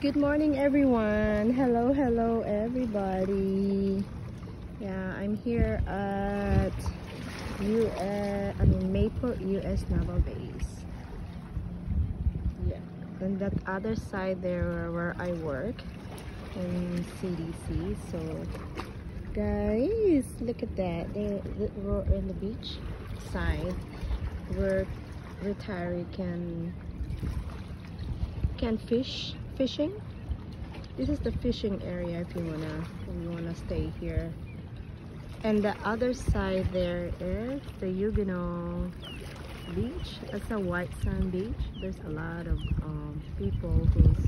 Good morning, everyone. Hello everybody. Yeah, I'm here at Mayport US Naval Base. Yeah, and that other side there where I work in CDC. So guys, look at that. We're in the beach side where retiree can fishing. This is the fishing area if you wanna stay here. And the other side there is the Huguenot beach. It's a white sand beach. There's a lot of people who's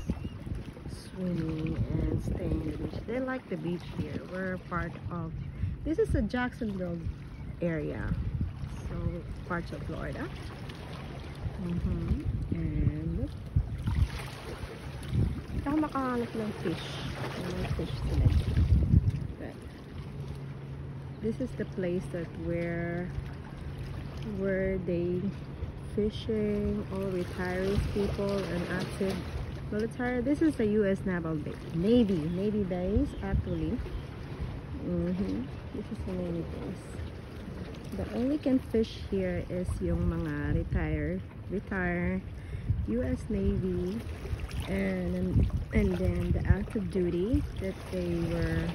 swimming and staying in the beach. They like the beach here. We're part of, this is a Jacksonville area, so parts of Florida. And saka makahanap ng fish. May fish sila. But this is the place that where they fishing, all retirees people and active military. This is the US Naval Base. Navy base actually. This is the Navy base. The only can fish here is yung mga retire US Navy and then the active duty that they were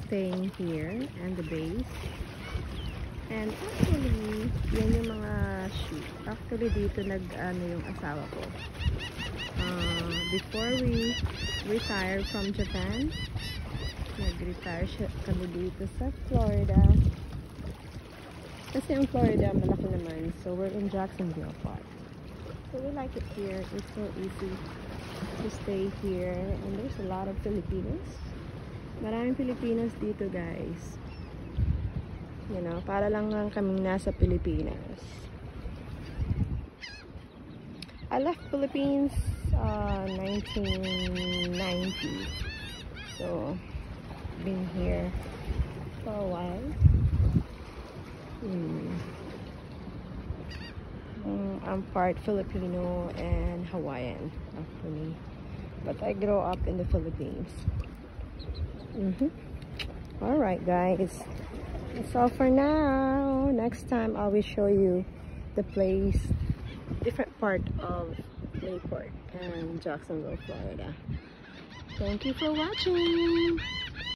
staying here and the base. And actually yan yung mga ship. Actually dito nag-ano yung asawa ko. Before we retired from Japan, nag-retire kami dito sa Florida. Kasi ang Florida malaki naman, so we're in Jacksonville part. So we like it here. It's so easy to stay here, and there's a lot of Filipinos. Maraming Filipinos dito, guys. You know, para lang kaming nasa Pilipinas. I left Philippines 1990, so been here for a while. I'm part Filipino and Hawaiian actually, but I grew up in the Philippines. Alright guys, that's all for now. Next time I will show you the place, different part of Mayport and Jacksonville, Florida. Thank you for watching.